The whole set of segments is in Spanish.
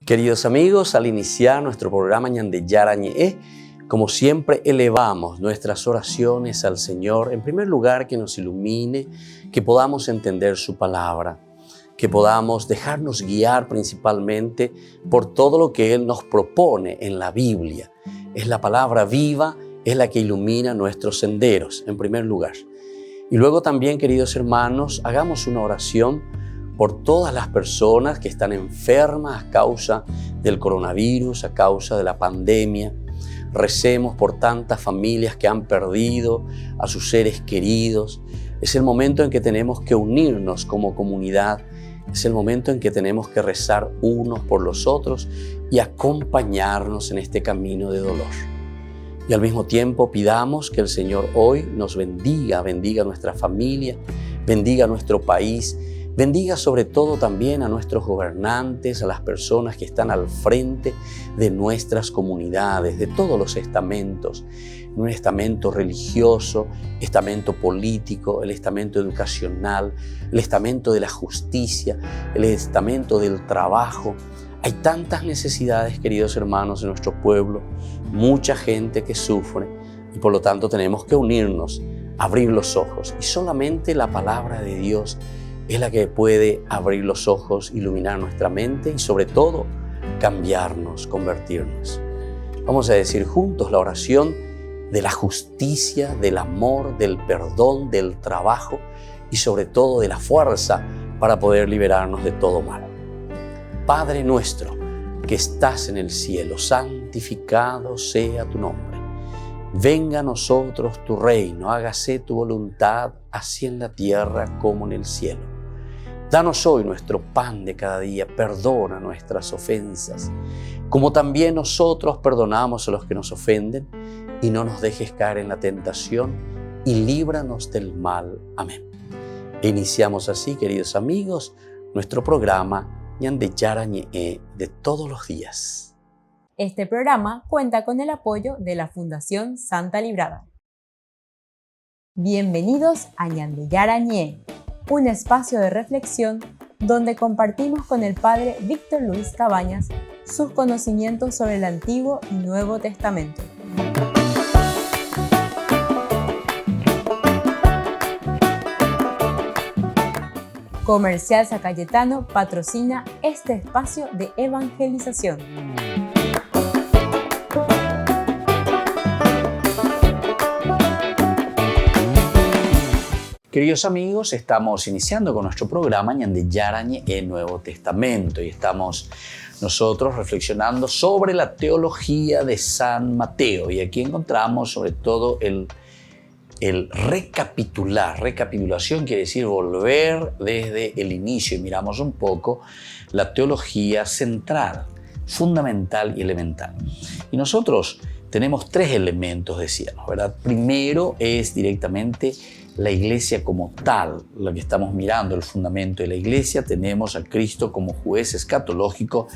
Queridos amigos, al iniciar nuestro programa Ñande Yarañe, como siempre elevamos nuestras oraciones al Señor. En primer lugar, que nos ilumine, que podamos entender su palabra, que podamos dejarnos guiar principalmente por todo lo que Él nos propone en la Biblia. Es la palabra viva, es la que ilumina nuestros senderos, en primer lugar. Y luego también, queridos hermanos, hagamos una oración por todas las personas que están enfermas a causa del coronavirus, a causa de la pandemia. Recemos por tantas familias que han perdido a sus seres queridos. Es el momento en que tenemos que unirnos como comunidad. Es el momento en que tenemos que rezar unos por los otros y acompañarnos en este camino de dolor. Y al mismo tiempo pidamos que el Señor hoy nos bendiga nuestra familia, bendiga nuestro país, bendiga sobre todo también a nuestros gobernantes, a las personas que están al frente de nuestras comunidades, de todos los estamentos, un estamento religioso, estamento político, el estamento educacional, el estamento de la justicia, el estamento del trabajo. Hay tantas necesidades, queridos hermanos, en nuestro pueblo, mucha gente que sufre y por lo tanto tenemos que unirnos, abrir los ojos y solamente la palabra de Dios es la que puede abrir los ojos, iluminar nuestra mente y sobre todo cambiarnos, convertirnos. Vamos a decir juntos la oración de la justicia, del amor, del perdón, del trabajo y sobre todo de la fuerza para poder liberarnos de todo mal. Padre nuestro que estás en el cielo, santificado sea tu nombre. Venga a nosotros tu reino, hágase tu voluntad, así en la tierra como en el cielo. Danos hoy nuestro pan de cada día, perdona nuestras ofensas, como también nosotros perdonamos a los que nos ofenden, y no nos dejes caer en la tentación, y líbranos del mal. Amén. E iniciamos así, queridos amigos, nuestro programa Ñande Yarañe de todos los días. Este programa cuenta con el apoyo de la Fundación Santa Librada. Bienvenidos a Ñande Yarañe, un espacio de reflexión donde compartimos con el Padre Víctor Luis Cabañas sus conocimientos sobre el Antiguo y Nuevo Testamento. Comercial San Cayetano patrocina este espacio de evangelización. Queridos amigos, estamos iniciando con nuestro programa Ñande Yarañe Nuevo Testamento y estamos nosotros reflexionando sobre la teología de San Mateo y aquí encontramos sobre todo el recapitular. Recapitulación quiere decir volver desde el inicio y miramos un poco la teología central, fundamental y elemental. Y nosotros tenemos tres elementos, decíamos, ¿verdad? Primero es directamente la iglesia como tal, lo que estamos mirando, el fundamento de la iglesia. Tenemos a Cristo como juez escatológico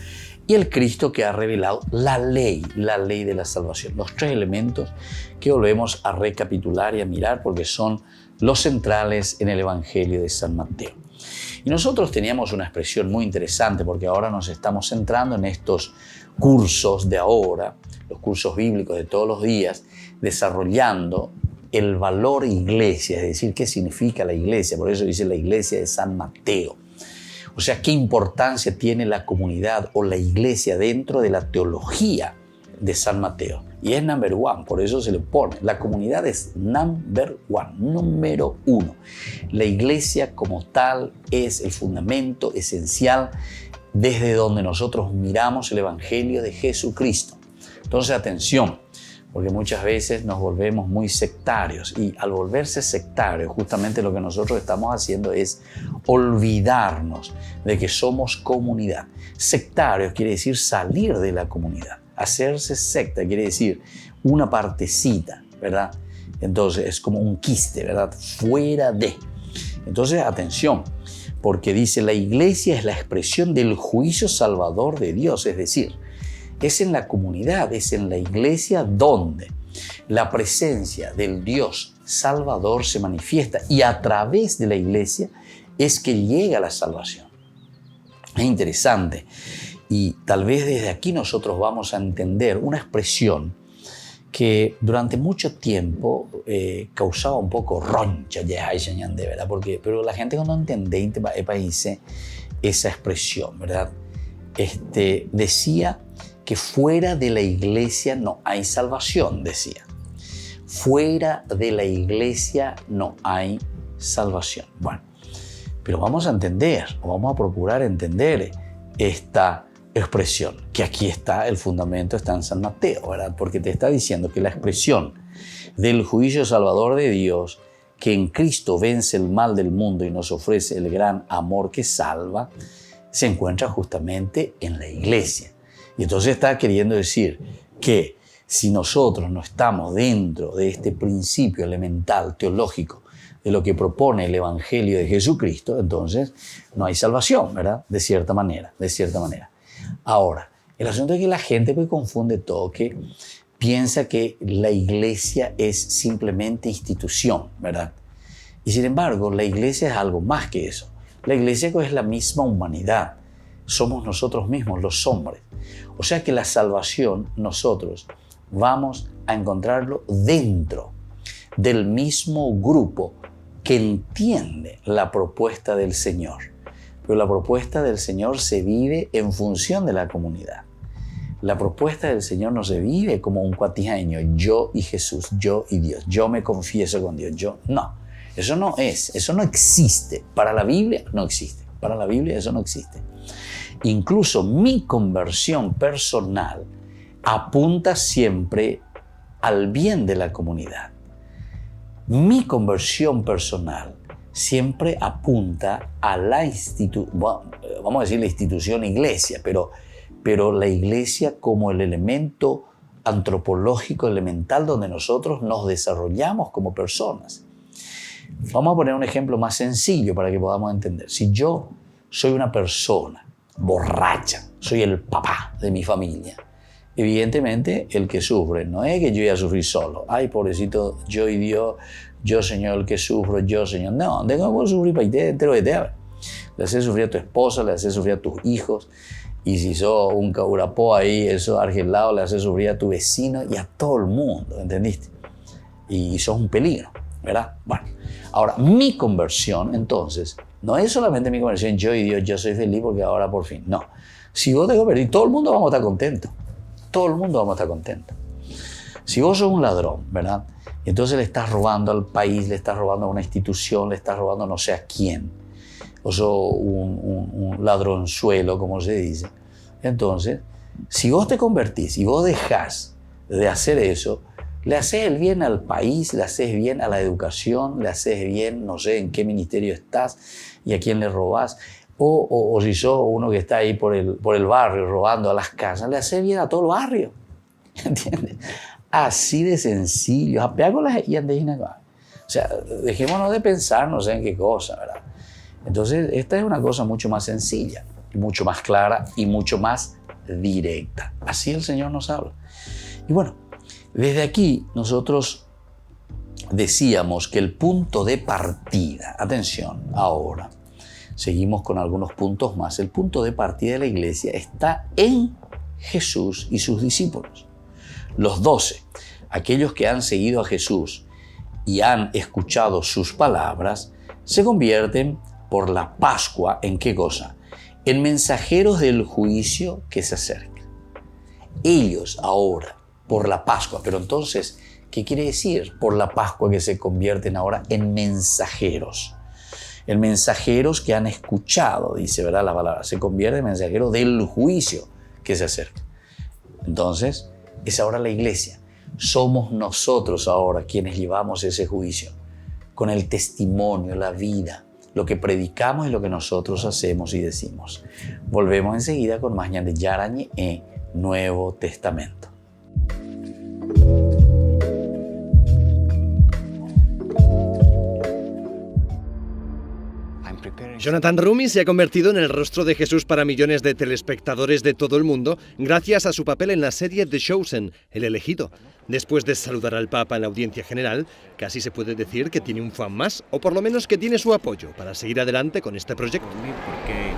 y el Cristo que ha revelado la ley de la salvación. Los tres elementos que volvemos a recapitular y a mirar porque son los centrales en el Evangelio de San Mateo. Y nosotros teníamos una expresión muy interesante porque ahora nos estamos centrando en estos cursos de ahora, los cursos bíblicos de todos los días, desarrollando el valor iglesia, es decir, qué significa la iglesia. Por eso dice la iglesia de San Mateo. O sea, qué importancia tiene la comunidad o la iglesia dentro de la teología de San Mateo. Y es number one, por eso se le pone. La comunidad es number one, número uno. La iglesia como tal es el fundamento esencial desde donde nosotros miramos el Evangelio de Jesucristo. Entonces, atención, porque muchas veces nos volvemos muy sectarios y al volverse sectarios, justamente lo que nosotros estamos haciendo es olvidarnos de que somos comunidad. Sectarios quiere decir salir de la comunidad. Hacerse secta quiere decir una partecita, ¿verdad? Entonces es como un quiste, ¿verdad? Fuera de. Entonces, atención, porque dice la iglesia es la expresión del juicio salvador de Dios, es decir, es en la comunidad, es en la iglesia donde la presencia del Dios Salvador se manifiesta y a través de la iglesia es que llega la salvación. Es interesante. Y tal vez desde aquí nosotros vamos a entender una expresión que durante mucho tiempo causaba un poco roncha, ¿verdad? Pero la gente no entendía esa expresión, ¿verdad? Decía que fuera de la iglesia no hay salvación, decía. Fuera de la iglesia no hay salvación. Bueno, pero vamos a entender, o vamos a procurar entender esta expresión, que aquí está el fundamento, está en San Mateo, ¿verdad? Porque te está diciendo que la expresión del juicio salvador de Dios, que en Cristo vence el mal del mundo y nos ofrece el gran amor que salva, se encuentra justamente en la iglesia. Y entonces está queriendo decir que si nosotros no estamos dentro de este principio elemental teológico de lo que propone el Evangelio de Jesucristo, entonces no hay salvación, ¿verdad? De cierta manera. Ahora, el asunto es que la gente confunde todo, que piensa que la iglesia es simplemente institución, ¿verdad? Y sin embargo, la iglesia es algo más que eso. La iglesia es la misma humanidad. Somos nosotros mismos, los hombres. O sea que la salvación nosotros vamos a encontrarlo dentro del mismo grupo que entiende la propuesta del Señor. Pero la propuesta del Señor se vive en función de la comunidad. La propuesta del Señor no se vive como un cuatijaño, yo y Jesús, yo y Dios, yo me confieso con Dios, yo no. Eso no existe. Para la Biblia no existe. Para la Biblia eso no existe. Incluso mi conversión personal apunta siempre al bien de la comunidad. Mi conversión personal siempre apunta a la vamos a decir la institución iglesia, pero la iglesia como el elemento antropológico elemental donde nosotros nos desarrollamos como personas. Vamos a poner un ejemplo más sencillo para que podamos entender. Si yo soy una persona borracha, soy el papá de mi familia, evidentemente el que sufre no es que yo voy a sufrir solo. Ay, pobrecito, yo y Dios, yo Señor el que sufro, yo Señor. No, tengo que sufrir para usted entero de te. Le haces sufrir a tu esposa, le haces sufrir a tus hijos. Y si sos un caurapó ahí, eso argelado, le haces sufrir a tu vecino y a todo el mundo, ¿entendiste? Y sos un peligro, ¿verdad? Bueno, ahora, mi conversión, entonces, no es solamente mi conversión, yo y Dios, yo soy feliz porque ahora por fin. No. Si vos te convertís, todo el mundo vamos a estar contentos. Todo el mundo vamos a estar contentos. Si vos sos un ladrón, ¿verdad? Y entonces le estás robando al país, le estás robando a una institución, le estás robando no sé a quién. O sos un ladronzuelo, como se dice. Entonces, si vos te convertís y vos dejás de hacer eso, le haces el bien al país, le haces bien a la educación, le haces bien, no sé en qué ministerio estás y a quién le robás. O si sos uno que está ahí por el barrio robando a las casas, le haces bien a todo el barrio. ¿Entiendes? Así de sencillo. O sea, dejémonos de pensar no sé en qué cosa, ¿verdad? Entonces, esta es una cosa mucho más sencilla, mucho más clara y mucho más directa. Así el Señor nos habla. Y bueno, desde aquí nosotros decíamos que el punto de partida, atención, ahora, seguimos con algunos puntos más. El punto de partida de la iglesia está en Jesús y sus discípulos. Los 12, aquellos que han seguido a Jesús y han escuchado sus palabras, se convierten por la Pascua, ¿en qué cosa? En mensajeros del juicio que se acerca. Ellos ahora, por la Pascua, pero entonces, ¿qué quiere decir por la Pascua que se convierten ahora en mensajeros? En mensajeros que han escuchado, dice, ¿verdad? La palabra, se convierte en mensajeros del juicio que se acerca. Entonces, es ahora la iglesia. Somos nosotros ahora quienes llevamos ese juicio, con el testimonio, la vida, lo que predicamos y lo que nosotros hacemos y decimos. Volvemos enseguida con más Ñan de Yarañe en Nuevo Testamento. Jonathan Rumi se ha convertido en el rostro de Jesús para millones de telespectadores de todo el mundo gracias a su papel en la serie The Chosen, El Elegido. Después de saludar al Papa en la audiencia general, casi se puede decir que tiene un fan más, o por lo menos que tiene su apoyo para seguir adelante con este proyecto. Porque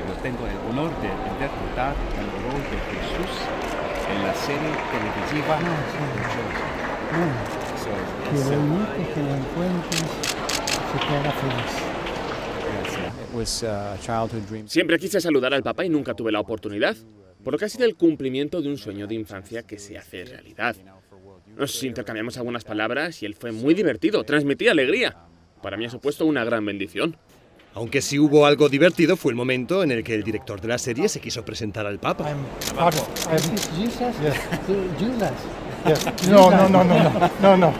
yo tengo el honor de interpretar el rol de Jesús en la serie televisiva The Chosen. Que bonito que lo encuentres, que te haga feliz. Siempre quise saludar al Papa y nunca tuve la oportunidad, por lo que ha sido el cumplimiento de un sueño de infancia que se hace realidad. Nos intercambiamos algunas palabras y él fue muy divertido, transmitía alegría. Para mí ha supuesto una gran bendición. Aunque sí hubo algo divertido, fue el momento en el que el director de la serie se quiso presentar al Papa. No.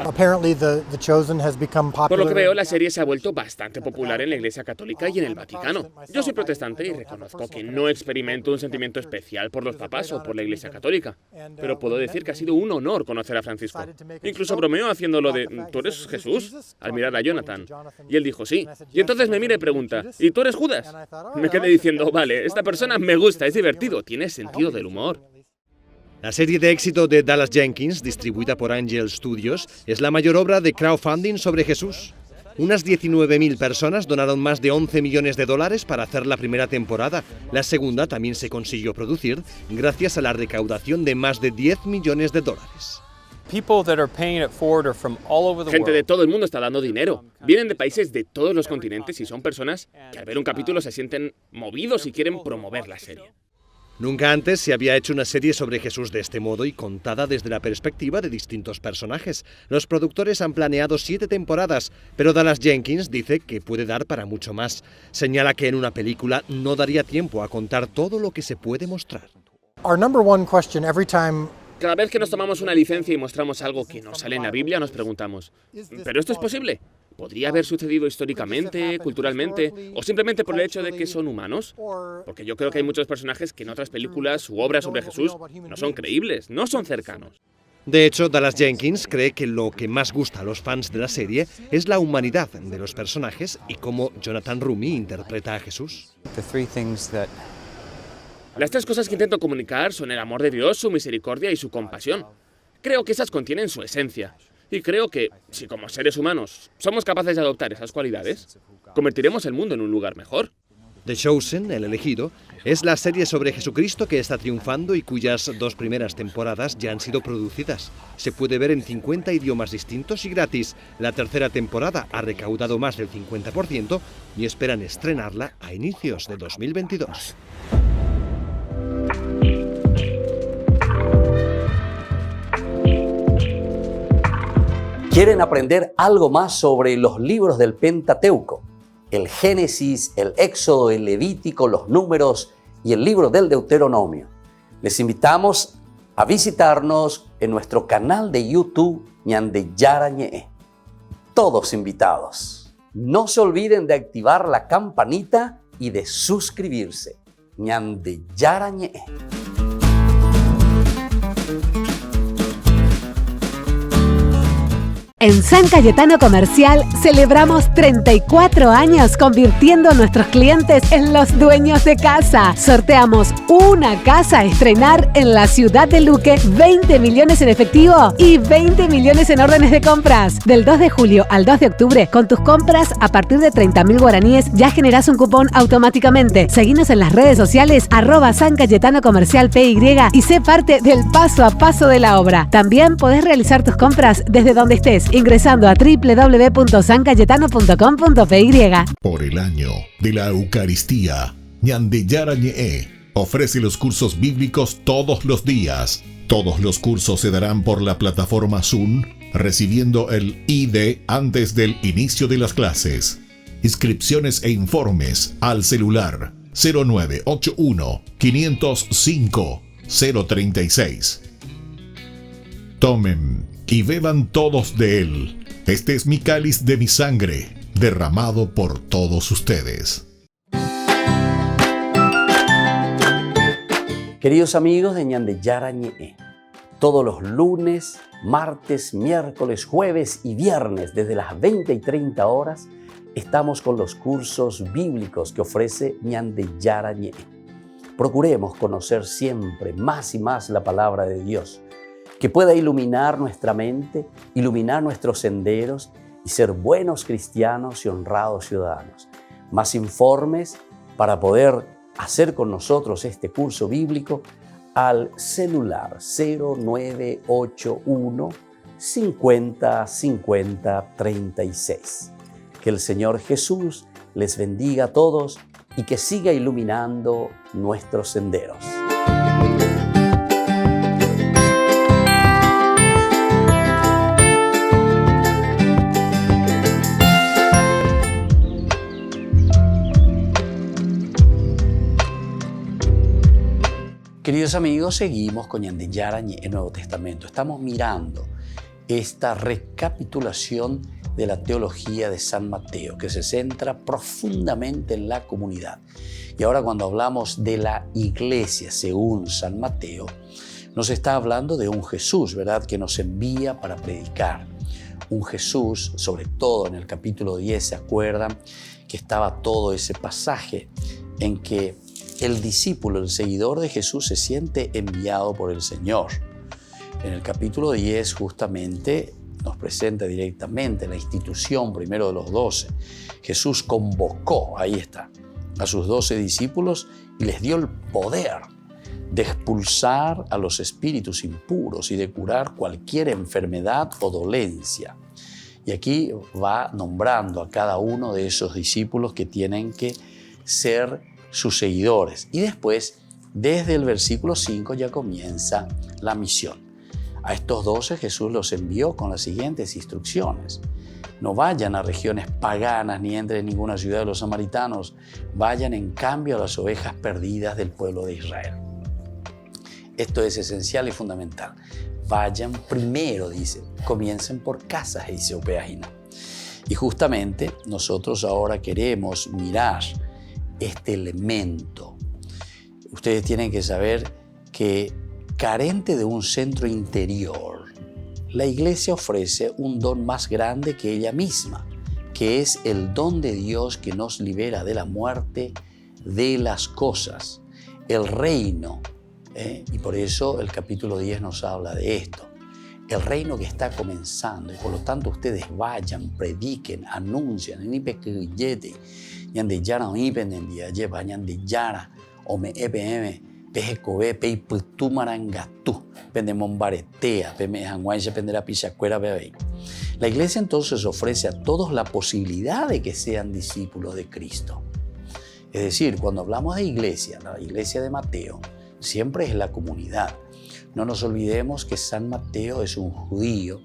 Apparently the Chosen has become popular. Por lo que veo, la serie se ha vuelto bastante popular en la Iglesia Católica y en el Vaticano. Yo soy protestante y reconozco que no experimento un sentimiento especial por los papas o por la Iglesia Católica. Pero puedo decir que ha sido un honor conocer a Francisco. Incluso bromeó haciéndolo de ¿tú eres Jesús? Al mirar a Jonathan. Y él dijo sí. Y entonces me mira y pregunta ¿y tú eres Judas? Me quedé diciendo vale, esta persona me gusta, es divertido, tiene sentido del humor. La serie de éxito de Dallas Jenkins, distribuida por Angel Studios, es la mayor obra de crowdfunding sobre Jesús. Unas 19.000 personas donaron más de 11 millones de dólares para hacer la primera temporada. La segunda también se consiguió producir gracias a la recaudación de más de 10 millones de dólares. Gente de todo el mundo está dando dinero. Vienen de países de todos los continentes y son personas que al ver un capítulo se sienten movidos y quieren promover la serie. Nunca antes se había hecho una serie sobre Jesús de este modo y contada desde la perspectiva de distintos personajes. Los productores han planeado 7 temporadas, pero Dallas Jenkins dice que puede dar para mucho más. Señala que en una película no daría tiempo a contar todo lo que se puede mostrar. Cada vez que nos tomamos una licencia y mostramos algo que no sale en la Biblia, nos preguntamos, ¿pero esto es posible? ¿Podría haber sucedido históricamente, culturalmente, o simplemente por el hecho de que son humanos? Porque yo creo que hay muchos personajes que en otras películas u obras sobre Jesús no son creíbles, no son cercanos. De hecho, Dallas Jenkins cree que lo que más gusta a los fans de la serie es la humanidad de los personajes y cómo Jonathan Roumie interpreta a Jesús. Las 3 cosas que intento comunicar son el amor de Dios, su misericordia y su compasión. Creo que esas contienen su esencia. Y creo que, si como seres humanos somos capaces de adoptar esas cualidades, convertiremos el mundo en un lugar mejor. The Chosen, el elegido, es la serie sobre Jesucristo que está triunfando y cuyas 2 primeras temporadas ya han sido producidas. Se puede ver en 50 idiomas distintos y gratis. La tercera temporada ha recaudado más del 50% y esperan estrenarla a inicios de 2022. ¿Quieren aprender algo más sobre los libros del Pentateuco? El Génesis, el Éxodo, el Levítico, los Números y el libro del Deuteronomio. Les invitamos a visitarnos en nuestro canal de YouTube Ñande Yarañe. Todos invitados. No se olviden de activar la campanita y de suscribirse. Ñande Yarañe. En San Cayetano Comercial celebramos 34 años convirtiendo a nuestros clientes en los dueños de casa. Sorteamos una casa a estrenar en la ciudad de Luque, 20 millones en efectivo y 20 millones en órdenes de compras. Del 2 de julio al 2 de octubre, con tus compras a partir de 30.000 guaraníes ya generás un cupón automáticamente. Seguinos en las redes sociales @San Cayetano Comercial PY y sé parte del paso a paso de la obra. También podés realizar tus compras desde donde estés, ingresando a www.sancayetano.com.py. Por el año de la Eucaristía, Ñande Yarañe ofrece los cursos bíblicos todos los días. Todos los cursos se darán por la plataforma Zoom, recibiendo el ID antes del inicio de las clases. Inscripciones e informes al celular 0981 505 036. Tomen y beban todos de él. Este es mi cáliz de mi sangre, derramado por todos ustedes. Queridos amigos de Ñande Yarañe, todos los lunes, martes, miércoles, jueves y viernes desde las 20 y 30 horas estamos con los cursos bíblicos que ofrece Ñande Yarañe. Procuremos conocer siempre más y más la palabra de Dios, que pueda iluminar nuestra mente, iluminar nuestros senderos y ser buenos cristianos y honrados ciudadanos. Más informes para poder hacer con nosotros este curso bíblico al celular 0981 50 50 36. Que el Señor Jesús les bendiga a todos y que siga iluminando nuestros senderos. Queridos amigos, seguimos con Ñande Yarañe, el Nuevo Testamento. Estamos mirando esta recapitulación de la teología de San Mateo, que se centra profundamente en la comunidad. Y ahora cuando hablamos de la iglesia según San Mateo, nos está hablando de un Jesús, ¿verdad?, que nos envía para predicar. Un Jesús, sobre todo en el capítulo 10, ¿se acuerdan? Que estaba todo ese pasaje en que el discípulo, el seguidor de Jesús, se siente enviado por el Señor. En el capítulo 10 justamente nos presenta directamente la institución primero de los 12. Jesús convocó, ahí está, a sus 12 discípulos y les dio el poder de expulsar a los espíritus impuros y de curar cualquier enfermedad o dolencia. Y aquí va nombrando a cada uno de esos discípulos que tienen que ser sus seguidores. Y después, desde el versículo 5 ya comienza la misión. A estos 12 Jesús los envió con las siguientes instrucciones. No vayan a regiones paganas ni entren en ninguna ciudad de los samaritanos. Vayan en cambio a las ovejas perdidas del pueblo de Israel. Esto es esencial y fundamental. Vayan primero, dice. Comiencen por casas, dice Opeagina. Y justamente nosotros ahora queremos mirar este elemento. Ustedes tienen que saber que, carente de un centro interior, la Iglesia ofrece un don más grande que ella misma, que es el don de Dios que nos libera de la muerte de las cosas, el reino. Y por eso el capítulo 10 nos habla de esto. El reino que está comenzando, y por lo tanto ustedes vayan, prediquen, anuncien, Ñande Yara lleva Ñande Yara o me EPM PGCOB pei putumarangatu pende mombaretea peme hanguaya pendera pichacuera bebé. La iglesia entonces ofrece a todos la posibilidad de que sean discípulos de Cristo. Es decir, cuando hablamos de iglesia, la iglesia de Mateo siempre es la comunidad. No nos olvidemos que San Mateo es un judío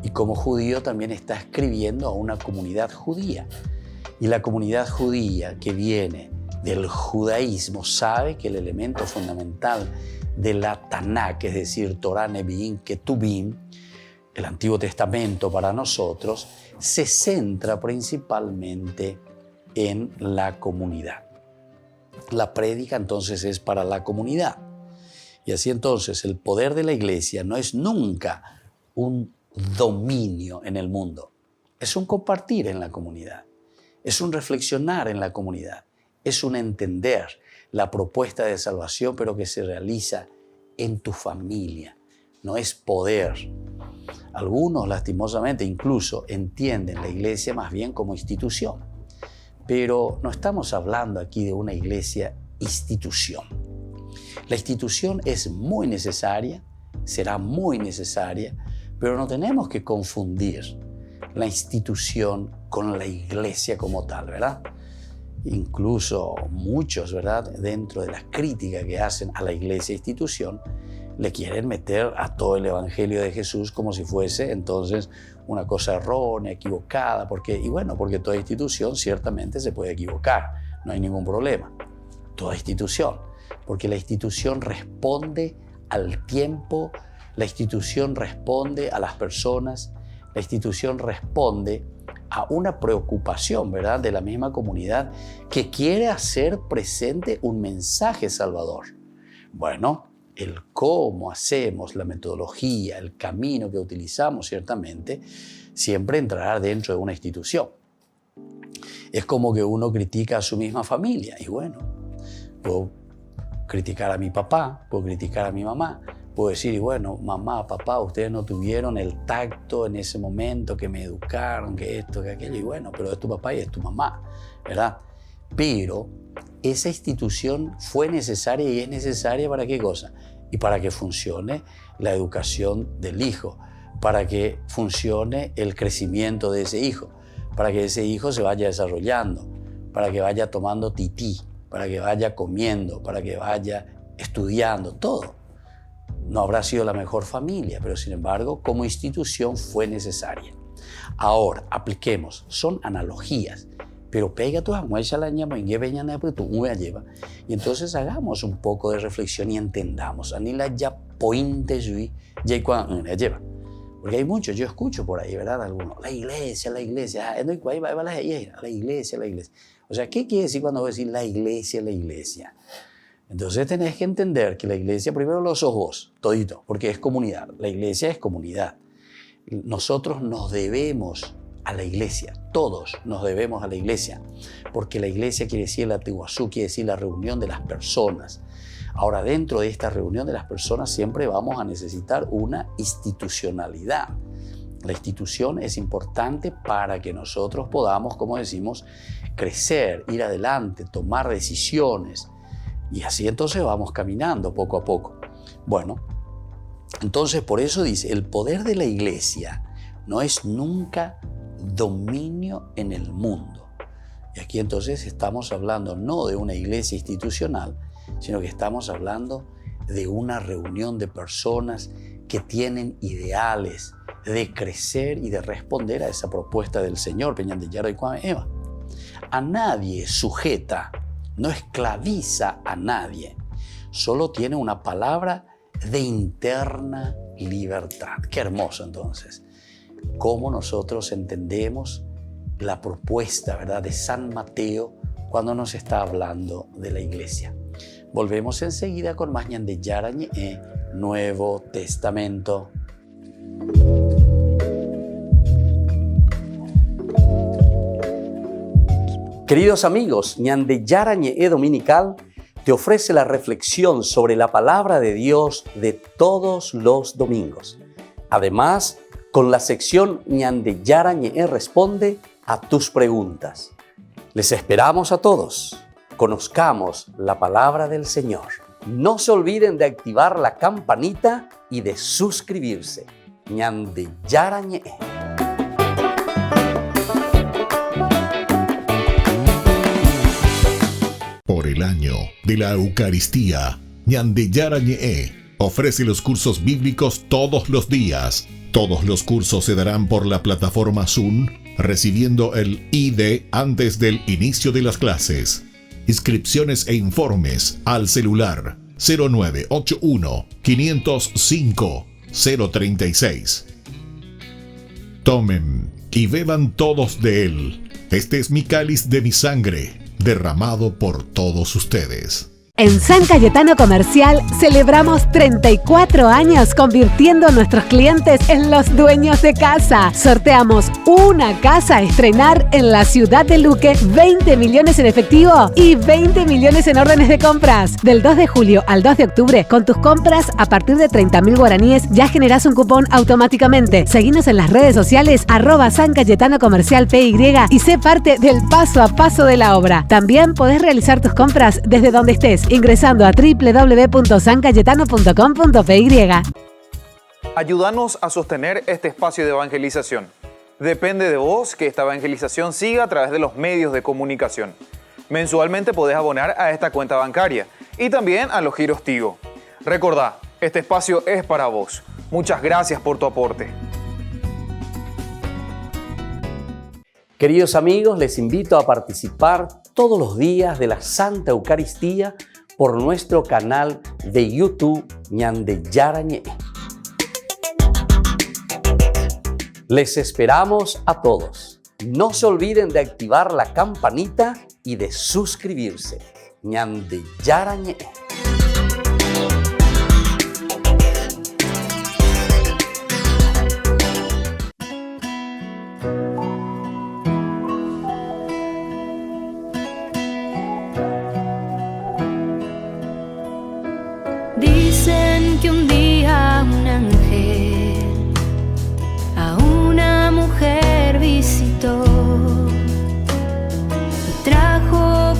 y como judío también está escribiendo a una comunidad judía. Y la comunidad judía que viene del judaísmo sabe que el elemento fundamental de la Tanakh, es decir, Torah, Nevi'im, Ketuvim, el Antiguo Testamento para nosotros, se centra principalmente en la comunidad. La prédica entonces es para la comunidad. Y así entonces el poder de la iglesia no es nunca un dominio en el mundo, es un compartir en la comunidad. Es un reflexionar en la comunidad, es un entender la propuesta de salvación, pero que se realiza en tu familia, no es poder. Algunos, lastimosamente, incluso entienden la iglesia más bien como institución, pero no estamos hablando aquí de una iglesia institución. La institución es muy necesaria, será muy necesaria, pero no tenemos que confundir la institución con la iglesia como tal, ¿verdad? Incluso muchos, ¿verdad?, dentro de la crítica que hacen a la iglesia institución, le quieren meter a todo el evangelio de Jesús como si fuese entonces una cosa errónea, equivocada, porque toda institución ciertamente se puede equivocar, no hay ningún problema. Toda institución, porque la institución responde al tiempo, la institución responde a las personas, la institución responde a una preocupación, ¿verdad?, de la misma comunidad que quiere hacer presente un mensaje salvador. Bueno, el cómo hacemos, la metodología, el camino que utilizamos, ciertamente, siempre entrará dentro de una institución. Es como que uno critica a su misma familia. Y bueno, puedo criticar a mi papá, puedo criticar a mi mamá, puedo decir, y bueno, mamá, papá, ustedes no tuvieron el tacto en ese momento que me educaron, que esto, que aquello, y bueno, pero es tu papá y es tu mamá, ¿verdad? Pero esa institución fue necesaria y es necesaria ¿para qué cosa? Y para que funcione la educación del hijo, para que funcione el crecimiento de ese hijo, para que ese hijo se vaya desarrollando, para que vaya tomando tití, para que vaya comiendo, para que vaya estudiando, todo. No habrá sido la mejor familia, pero sin embargo, como institución fue necesaria. Ahora, apliquemos, son analogías, pero pega tu y entonces hagamos un poco de reflexión y entendamos. Porque hay muchos, yo escucho por ahí, ¿verdad? Algunos, la iglesia, la iglesia. La iglesia, la iglesia. O sea, ¿qué quiere decir cuando voy a decir la iglesia, la iglesia? Entonces tenés que entender que la iglesia primero lo sos vos, todito, porque es comunidad. La iglesia es comunidad. Nosotros nos debemos a la iglesia, todos nos debemos a la iglesia, porque la iglesia quiere decir la Tiguazú, quiere decir la reunión de las personas. Ahora, dentro de esta reunión de las personas siempre vamos a necesitar una institucionalidad. La institución es importante para que nosotros podamos, como decimos, crecer, ir adelante, tomar decisiones. Y así entonces vamos caminando poco a poco. Bueno, entonces por eso dice, el poder de la iglesia no es nunca dominio en el mundo. Y aquí entonces estamos hablando no de una iglesia institucional, sino que estamos hablando de una reunión de personas que tienen ideales de crecer y de responder a esa propuesta del Señor. A nadie sujeta, no esclaviza a nadie, solo tiene una palabra de interna libertad. Qué hermoso entonces. Cómo nosotros entendemos la propuesta, ¿verdad?, de San Mateo cuando nos está hablando de la iglesia. Volvemos enseguida con más Ñande Yarañe, Nuevo Testamento. Queridos amigos, Ñande Yarañe Dominical te ofrece la reflexión sobre la palabra de Dios de todos los domingos. Además, con la sección Ñande Yarañe responde a tus preguntas. Les esperamos a todos. Conozcamos la palabra del Señor. No se olviden de activar la campanita y de suscribirse. Ñande Yarañe. Por el año de la Eucaristía, Ñande Yarañe ofrece los cursos bíblicos todos los días. Todos los cursos se darán por la plataforma Zoom, recibiendo el ID antes del inicio de las clases. Inscripciones e informes al celular 0981 505 036. Tomen y beban todos de él. Este es mi cáliz de mi sangre, derramado por todos ustedes. En San Cayetano Comercial celebramos 34 años convirtiendo a nuestros clientes en los dueños de casa. Sorteamos una casa a estrenar en la ciudad de Luque, 20 millones en efectivo y 20 millones en órdenes de compras. Del 2 de julio al 2 de octubre, con tus compras a partir de 30.000 guaraníes ya generás un cupón automáticamente. Seguinos en las redes sociales @San Cayetano Comercial PY y sé parte del paso a paso de la obra. También podés realizar tus compras desde donde estés, ingresando a www.sancayetano.com.py. Ayúdanos a sostener este espacio de evangelización. Depende de vos que esta evangelización siga a través de los medios de comunicación. Mensualmente podés abonar a esta cuenta bancaria y también a los giros Tigo. Recordá, este espacio es para vos. Muchas gracias por tu aporte. Queridos amigos, les invito a participar todos los días de la Santa Eucaristía por nuestro canal de YouTube Ñande Yarañe. Les esperamos a todos. No se olviden de activar la campanita y de suscribirse. Ñande Yarañe. Dicen que un día un ángel a una mujer visitó y trajo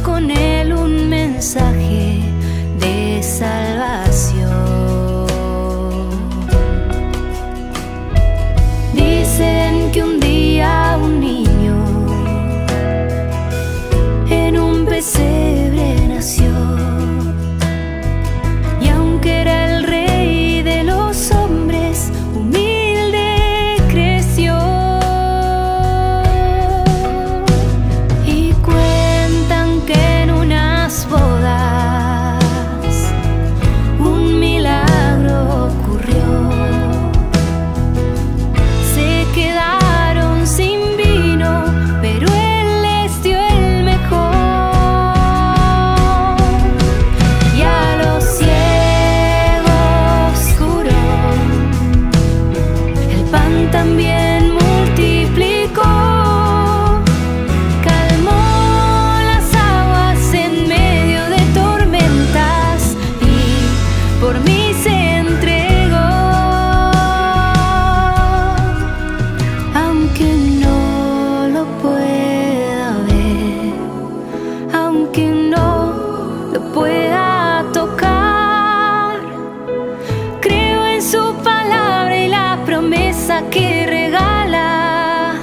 vida que regala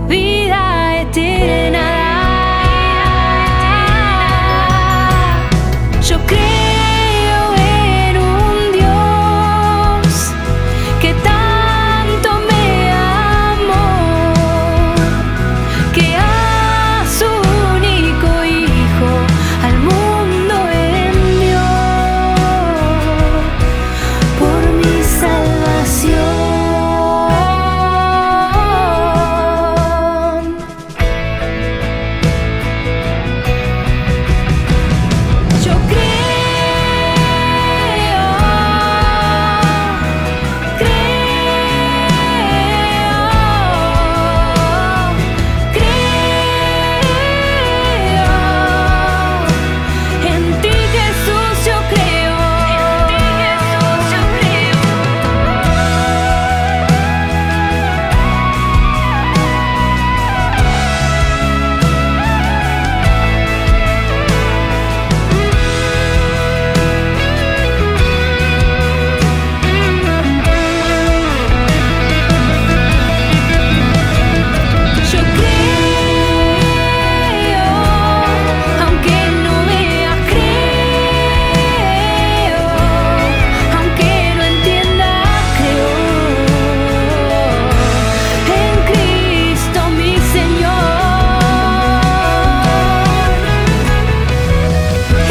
vida eterna. Yo creo en un Dios que tanto me amó, que a su único Hijo al mundo envió por mi salvación. Yo en ti, Jesús, yo creo. Yo creo, aunque no vea, creo, aunque no entienda, creo en Cristo mi Señor.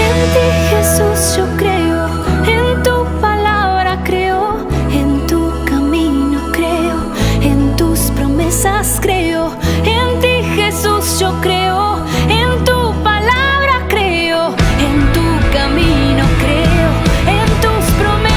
En ti, Jesús, yo creo, en tu palabra creo, en tu camino creo, en tus promesas creo. En ti, Jesús, yo creo, en tu palabra creo, en tu camino creo, en tus promesas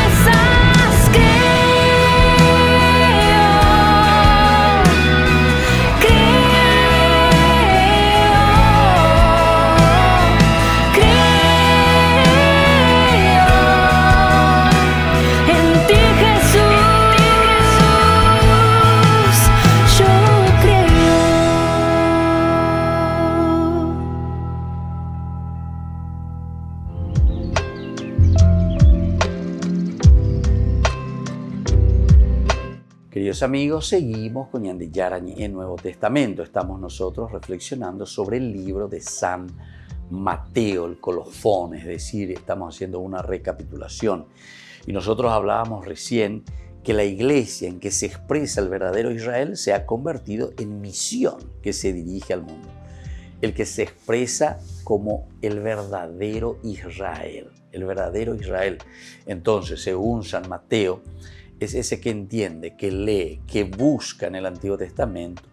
en ti, Jesús, yo creo. Queridos amigos, seguimos con Ñande Yarañe en Nuevo Testamento. Estamos nosotros reflexionando sobre el libro de San Mateo, el colofón, es decir, estamos haciendo una recapitulación. Y nosotros hablábamos recién que la iglesia en que se expresa el verdadero Israel se ha convertido en misión que se dirige al mundo. El que se expresa como el verdadero Israel, el verdadero Israel. Entonces, según San Mateo, es ese que entiende, que lee, que busca en el Antiguo Testamento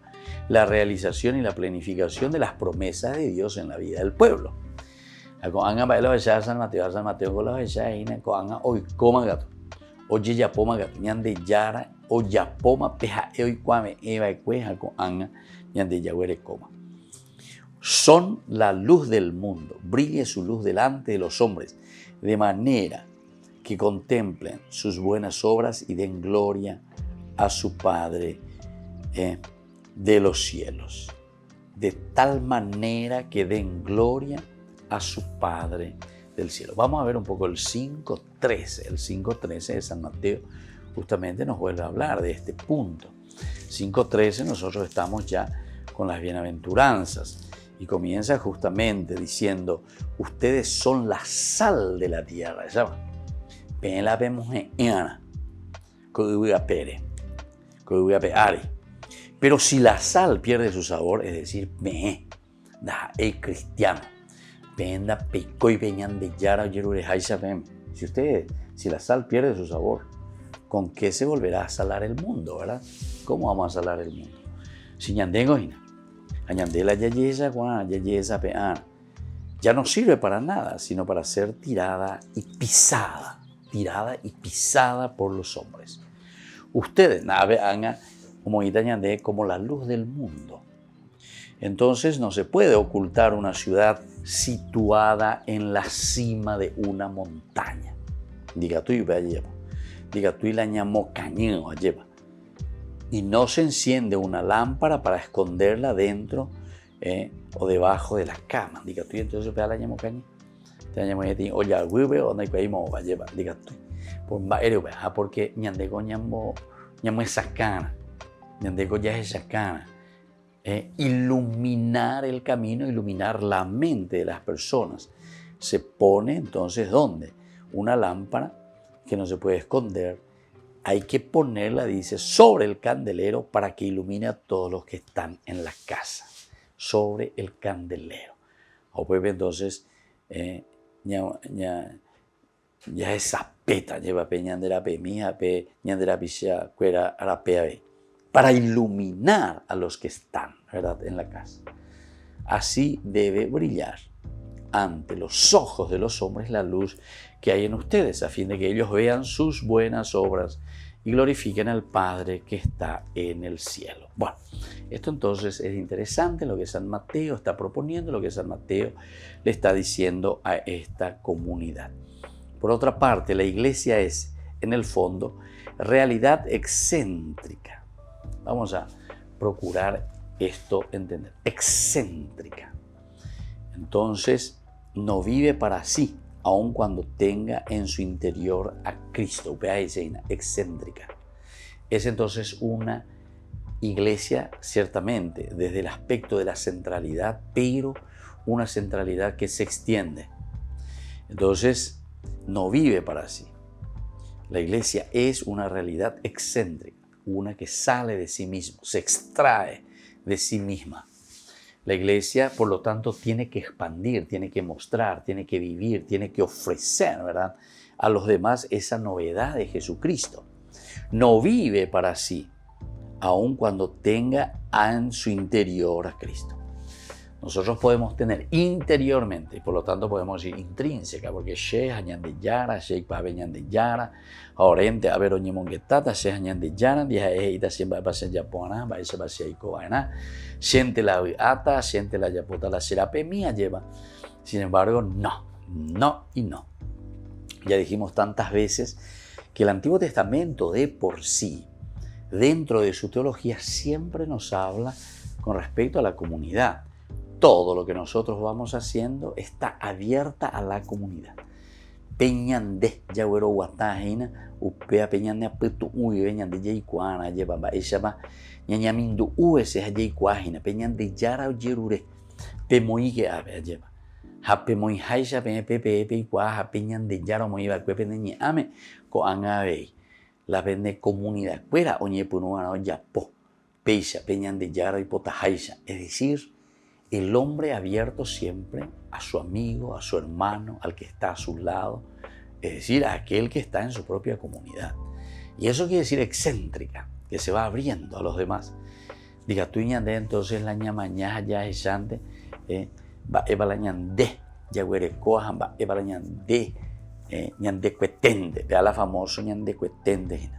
la realización y la planificación de las promesas de Dios en la vida del pueblo. San Mateo con la hoy coma gato. Oye yapoma gato ñande yara o yapoma peja hoy cuame eva cueja con anga ñande yaguere coma. Son la luz del mundo, brille su luz delante de los hombres, de manera que contemplen sus buenas obras y den gloria a su Padre de los cielos. De tal manera que den gloria a su Padre del cielo. Vamos a ver un poco el 5.13. El 5.13 de San Mateo justamente nos vuelve a hablar de este punto. 5.13 nosotros estamos ya con las bienaventuranzas y comienza justamente diciendo: ustedes son la sal de la tierra. La vemos en Ana, pero si la sal pierde su sabor, es decir, el cristiano, si la sal pierde su sabor, ¿con qué se volverá a salar el mundo, verdad? ¿Cómo vamos a salar el mundo? Si ya no sirve para nada, sino para ser tirada y pisada por los hombres. Ustedes como la luz del mundo. Entonces no se puede ocultar una ciudad situada en la cima de una montaña. Y no se enciende una lámpara para esconderla dentro o debajo de la cama. Entonces la ñamocaña. Porque ñandego ñambo ñamue sacana, ñandeko ya es sacana. Iluminar el camino, iluminar la mente de las personas. Se pone entonces, ¿dónde? Una lámpara que no se puede esconder. Hay que ponerla, dice, sobre el candelero para que ilumine a todos los que están en la casa. Sobre el candelero. O pues entonces, ya esa peta lleva pe ñandera pe mija pe ñandera pisha cuera arapea be. Para iluminar a los que están, ¿verdad?, en la casa. Así debe brillar ante los ojos de los hombres la luz que hay en ustedes, a fin de que ellos vean sus buenas obras y glorifiquen al Padre que está en el cielo. Bueno, esto entonces es interesante lo que San Mateo está proponiendo, lo que San Mateo le está diciendo a esta comunidad. Por otra parte, la iglesia es, en el fondo, realidad excéntrica. Vamos a procurar esto entender. Excéntrica. Entonces, no vive para sí, aun cuando tenga en su interior a Cristo. Excéntrica. Es entonces una iglesia, ciertamente, desde el aspecto de la centralidad, pero una centralidad que se extiende. Entonces, no vive para sí. La iglesia es una realidad excéntrica, una que sale de sí misma, se extrae de sí misma. La iglesia, por lo tanto, tiene que expandir, tiene que mostrar, tiene que vivir, tiene que ofrecer, ¿verdad?, a los demás esa novedad de Jesucristo. No vive para sí, aun cuando tenga en su interior a Cristo. Nosotros podemos tener interiormente, y por lo tanto podemos decir intrínseca, porque She hañan de Yara, She paveñan de Yara, Oriente, a ver, Oñemonguetata, She hañan de Yara, Dija Eita, siempre va a ser Yapona, va a ser Basiaico, Vaina, Siente la Ata, Siente la Yapota, la Serape mía lleva. Sin embargo, no y no. Ya dijimos tantas veces que el Antiguo Testamento de por sí, dentro de su teología, siempre nos habla con respecto a la comunidad. Todo lo que nosotros vamos haciendo está abierta a la comunidad. Peñande, Yagüero Guatajina, Upea Peñande Apetu, Uy, Peñande Yaycuana, Lleva, Echaba, Ñañamindu, Uese, Yaycuajina, Peñande Yara, Yerure, Pemoigue, Ave, Lleva. Hapemoi Haisha, Pepe, Pecuaja, Peñande Yara, Moiva, Cuepeneñe, Ame, Coangabe, la vende comunidad, Cuera, Oñepunuana, Yapo, Peisha, Peñande Yara y Potajaisha, es decir, el hombre abierto siempre a su amigo, a su hermano, al que está a su lado, es decir, a aquel que está en su propia comunidad. Y eso quiere decir excéntrica, que se va abriendo a los demás. Diga tú ñande, entonces la ñamañaja ya es llante, va eva la ñande, ya huerecojan, va eva la ñande, ñande cuetende, vea la famosa ñande cuetende,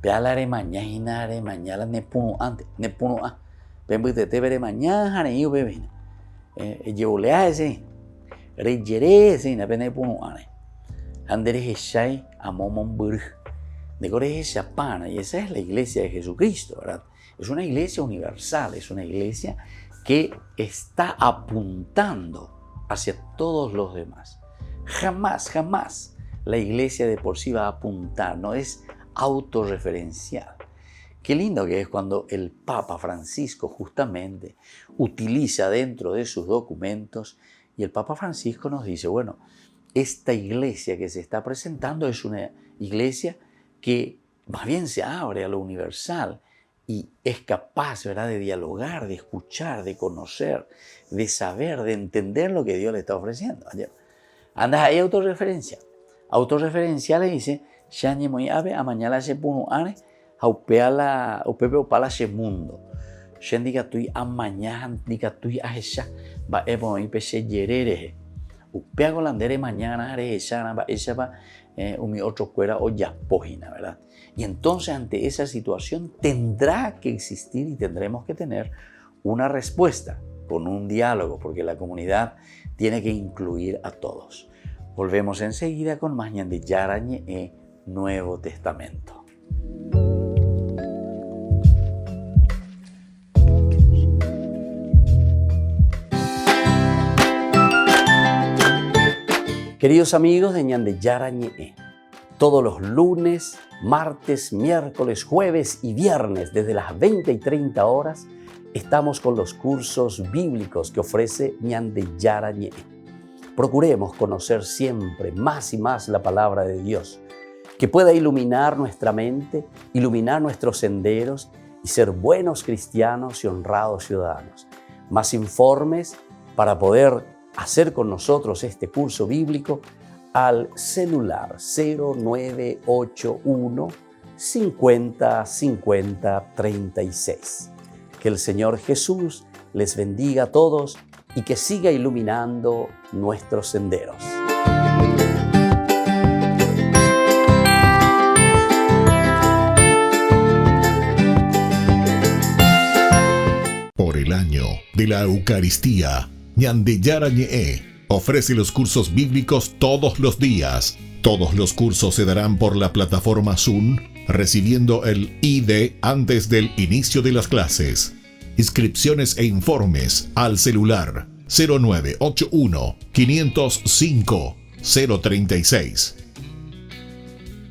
vea la aremaña, la nepunu antes, nepunu a. Te veré mañana y yo bebé. Yo le hace, reyere ese, na pene puno ane. Andere hechai a momon burg. De gore pana, y esa es la iglesia de Jesucristo, ¿verdad? Es una iglesia universal, es una iglesia que está apuntando hacia todos los demás. Jamás la iglesia de por sí va a apuntar, no es autorreferencial. Qué lindo que es cuando el Papa Francisco justamente utiliza dentro de sus documentos y el Papa Francisco nos dice, bueno, esta iglesia que se está presentando es una iglesia que más bien se abre a lo universal y es capaz, ¿verdad?, de dialogar, de escuchar, de conocer, de saber, de entender lo que Dios le está ofreciendo. Anda ahí autorreferencial le dice, Shani muy ave, a mañana se puno ane, Aupeala, upepe opala se mundo. Shendiga tui amaña, diga tui ajesha, va ebo y pese yerere. Upea golandere mañana arejana, va esa va umi otro cuera o ya pojina, ¿verdad? Y entonces ante esa situación tendrá que existir y tendremos que tener una respuesta con un diálogo, porque la comunidad tiene que incluir a todos. Volvemos enseguida con más ñande Yarañe Nuevo Testamento. Queridos amigos de Ñande Yarañe, Todos los lunes, martes, miércoles, jueves y viernes desde las 20 y 30 horas estamos con los cursos bíblicos que ofrece Ñande Yarañe. Procuremos conocer siempre más y más la palabra de Dios, que pueda iluminar nuestra mente, iluminar nuestros senderos y ser buenos cristianos y honrados ciudadanos. Más informes para poder hacer con nosotros este curso bíblico al celular 0981 50 50 36. Que el Señor Jesús les bendiga a todos y que siga iluminando nuestros senderos. Por el año de la Eucaristía, Ñande Yarañe ofrece los cursos bíblicos todos los días. Todos los cursos se darán por la plataforma Zoom, recibiendo el ID antes del inicio de las clases. Inscripciones e informes al celular 0981 505 036.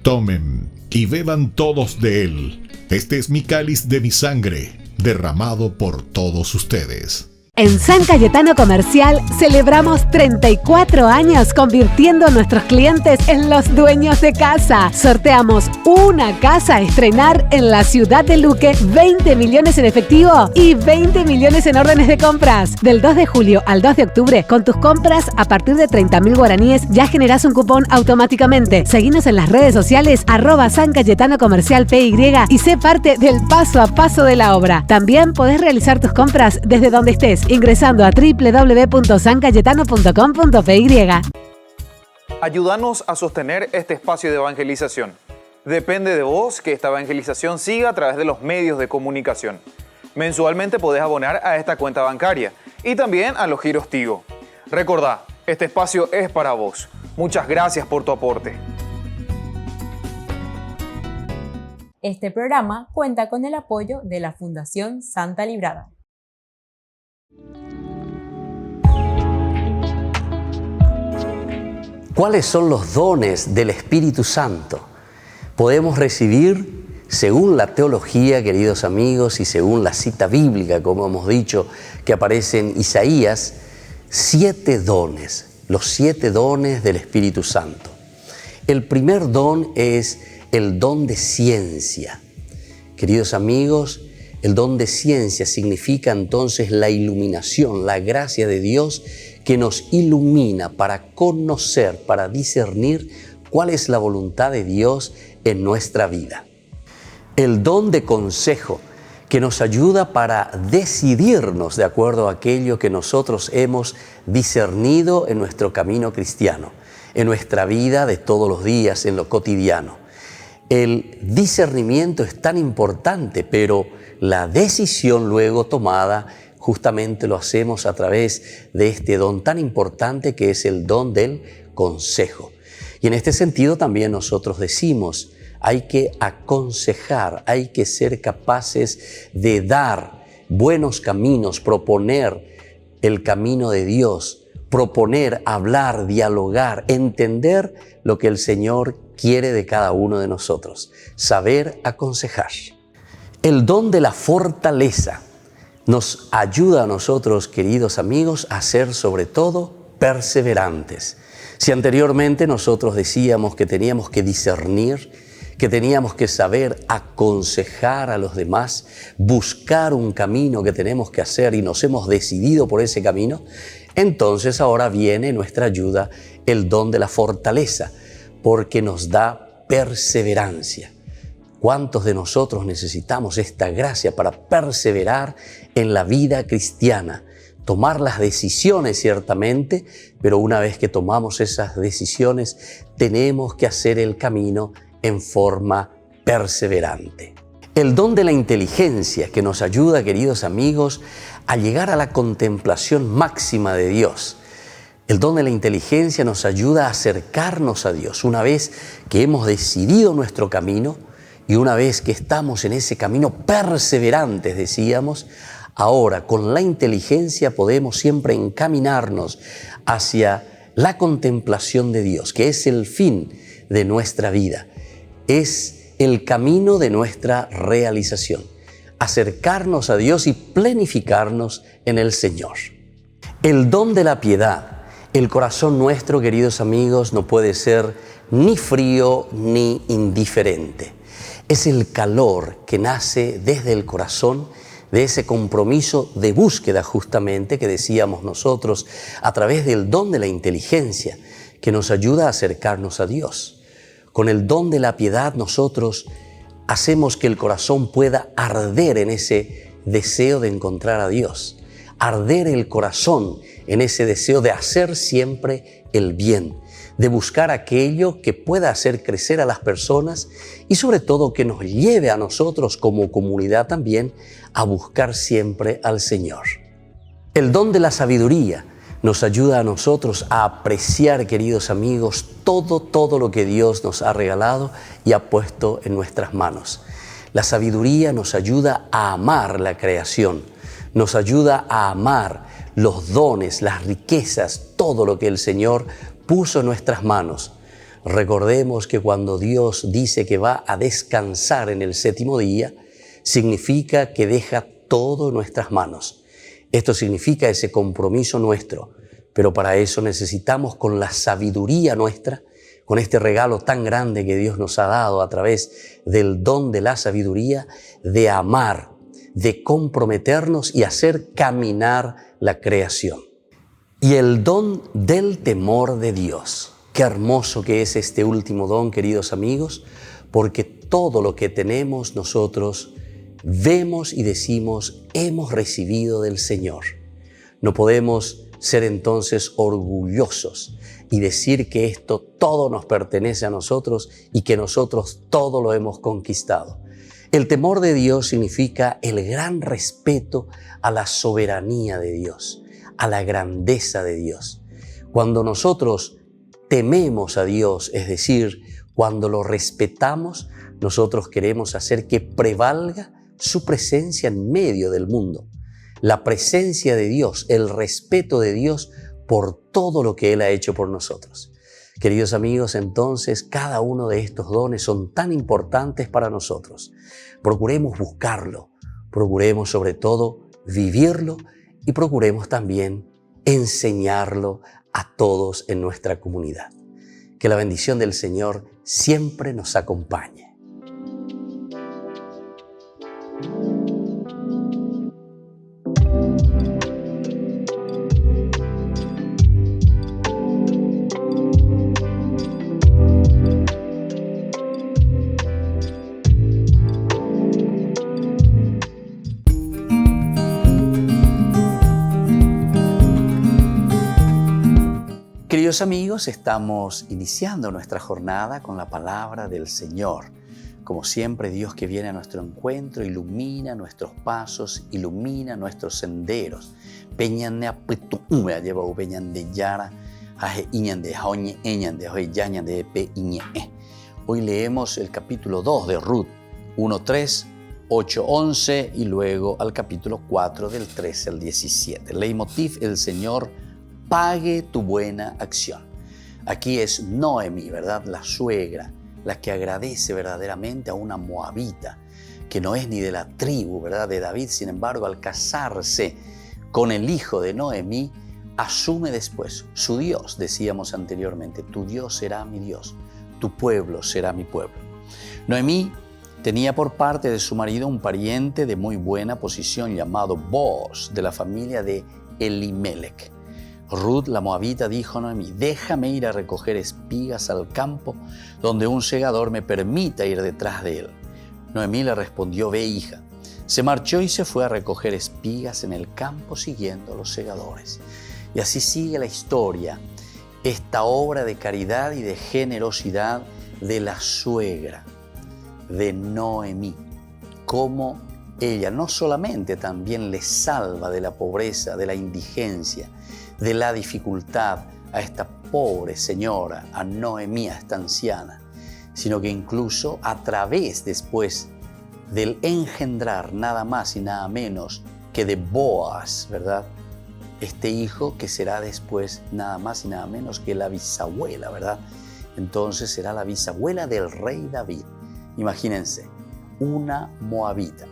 Tomen y beban todos de él. Este es mi cáliz de mi sangre, derramado por todos ustedes. En San Cayetano Comercial celebramos 34 años convirtiendo a nuestros clientes en los dueños de casa. Sorteamos una casa a estrenar en la ciudad de Luque, 20 millones en efectivo y 20 millones en órdenes de compras. Del 2 de julio al 2 de octubre, con tus compras a partir de 30.000 guaraníes ya generás un cupón automáticamente. Seguinos en las redes sociales @San Cayetano Comercial PY y sé parte del paso a paso de la obra. También podés realizar tus compras desde donde estés, ingresando a www.sancayetano.com.py. Ayúdanos a sostener este espacio de evangelización. Depende de vos que esta evangelización siga a través de los medios de comunicación. Mensualmente podés abonar a esta cuenta bancaria y también a los giros Tigo. Recordá, este espacio es para vos. Muchas gracias por tu aporte. Este programa cuenta con el apoyo de la Fundación Santa Librada. ¿Cuáles son los dones del Espíritu Santo? Podemos recibir, según la teología, queridos amigos, y según la cita bíblica, como hemos dicho, que aparece en Isaías, 7 dones, los 7 dones del Espíritu Santo. El primer don es el don de ciencia. Queridos amigos, el don de ciencia significa entonces la iluminación, la gracia de Dios que nos ilumina para conocer, para discernir cuál es la voluntad de Dios en nuestra vida. El don de consejo, que nos ayuda para decidirnos de acuerdo a aquello que nosotros hemos discernido en nuestro camino cristiano, en nuestra vida de todos los días, en lo cotidiano. El discernimiento es tan importante, pero la decisión luego tomada justamente lo hacemos a través de este don tan importante que es el don del consejo. Y en este sentido también nosotros decimos, hay que aconsejar, hay que ser capaces de dar buenos caminos, proponer el camino de Dios, proponer, hablar, dialogar, entender lo que el Señor quiere de cada uno de nosotros, saber aconsejar. El don de la fortaleza nos ayuda a nosotros, queridos amigos, a ser sobre todo perseverantes. Si anteriormente nosotros decíamos que teníamos que discernir, que teníamos que saber aconsejar a los demás, buscar un camino que tenemos que hacer y nos hemos decidido por ese camino, entonces ahora viene nuestra ayuda el don de la fortaleza, porque nos da perseverancia. ¿Cuántos de nosotros necesitamos esta gracia para perseverar en la vida cristiana? Tomar las decisiones ciertamente, pero una vez que tomamos esas decisiones, tenemos que hacer el camino en forma perseverante. El don de la inteligencia que nos ayuda, queridos amigos, a llegar a la contemplación máxima de Dios. El don de la inteligencia nos ayuda a acercarnos a Dios. Una vez que hemos decidido nuestro camino, y una vez que estamos en ese camino perseverantes, decíamos, ahora con la inteligencia podemos siempre encaminarnos hacia la contemplación de Dios, que es el fin de nuestra vida. Es el camino de nuestra realización. Acercarnos a Dios y planificarnos en el Señor. El don de la piedad. El corazón nuestro, queridos amigos, no puede ser ni frío ni indiferente. Es el calor que nace desde el corazón, de ese compromiso de búsqueda justamente que decíamos nosotros a través del don de la inteligencia que nos ayuda a acercarnos a Dios. Con el don de la piedad nosotros hacemos que el corazón pueda arder en ese deseo de encontrar a Dios, arder el corazón en ese deseo de hacer siempre el bien, de buscar aquello que pueda hacer crecer a las personas y sobre todo que nos lleve a nosotros como comunidad también a buscar siempre al Señor. El don de la sabiduría nos ayuda a nosotros a apreciar, queridos amigos, todo lo que Dios nos ha regalado y ha puesto en nuestras manos. La sabiduría nos ayuda a amar la creación, nos ayuda a amar los dones, las riquezas, todo lo que el Señor puso en nuestras manos. Recordemos que cuando Dios dice que va a descansar en el séptimo día, significa que deja todo en nuestras manos. Esto significa ese compromiso nuestro, pero para eso necesitamos con la sabiduría nuestra, con este regalo tan grande que Dios nos ha dado a través del don de la sabiduría, de amar, de comprometernos y hacer caminar la creación. Y el don del temor de Dios. Qué hermoso que es este último don, queridos amigos, porque todo lo que tenemos nosotros vemos y decimos, hemos recibido del Señor. No podemos ser entonces orgullosos y decir que esto todo nos pertenece a nosotros y que nosotros todo lo hemos conquistado. El temor de Dios significa el gran respeto a la soberanía de Dios, a la grandeza de Dios. Cuando nosotros tememos a Dios, es decir, cuando lo respetamos, nosotros queremos hacer que prevalga su presencia en medio del mundo. La presencia de Dios, el respeto de Dios por todo lo que Él ha hecho por nosotros. Queridos amigos, entonces cada uno de estos dones son tan importantes para nosotros. Procuremos buscarlo, procuremos sobre todo vivirlo y procuremos también enseñarlo a todos en nuestra comunidad. Que la bendición del Señor siempre nos acompañe. Queridos amigos, estamos iniciando nuestra jornada con la palabra del Señor. Como siempre, Dios que viene a nuestro encuentro ilumina nuestros pasos, ilumina nuestros senderos. Hoy leemos el capítulo 2 de Ruth, 1:3, 8:11 y luego al capítulo 4 del 13 al 17. Leitmotiv: el Señor pague tu buena acción. Aquí es Noemí, ¿verdad? La suegra, la que agradece verdaderamente a una moabita, que no es ni de la tribu, ¿verdad?, de David. Sin embargo, al casarse con el hijo de Noemí, asume después su Dios. Decíamos anteriormente, tu Dios será mi Dios, tu pueblo será mi pueblo. Noemí tenía por parte de su marido un pariente de muy buena posición llamado Booz, de la familia de Elimelech. Ruth, la moabita, dijo a Noemí: déjame ir a recoger espigas al campo donde un segador me permita ir detrás de él. Noemí le respondió: ve, hija. Se marchó y se fue a recoger espigas en el campo siguiendo a los segadores. Y así sigue la historia, esta obra de caridad y de generosidad de la suegra de Noemí. Cómo ella no solamente también le salva de la pobreza, de la indigencia, de la dificultad a esta pobre señora, a Noemí, a esta anciana, sino que incluso a través después del engendrar nada más y nada menos que de Boaz, ¿verdad? Este hijo que será después nada más y nada menos que la bisabuela, ¿verdad?, entonces será la bisabuela del rey David. Imagínense, una moabita.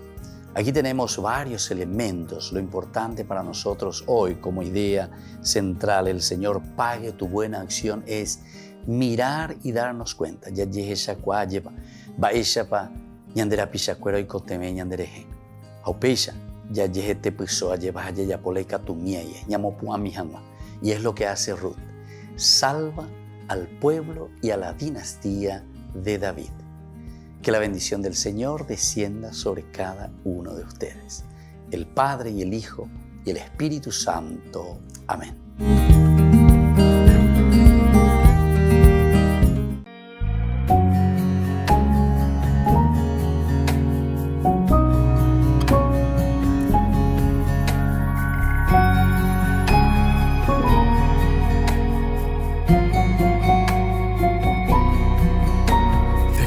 Aquí tenemos varios elementos. Lo importante para nosotros hoy como idea central, el Señor pague tu buena acción, es mirar y darnos cuenta. Ya yehe kwa lleva, baeshapa, ñandera pishacuero y coteme ñandereje. Aupeisha, ya yehe te piso, lleva ya poleca tu mieye, ñamopua mi jama. Y es lo que hace Ruth. Salva al pueblo y a la dinastía de David. Que la bendición del Señor descienda sobre cada uno de ustedes. El Padre y el Hijo y el Espíritu Santo. Amén.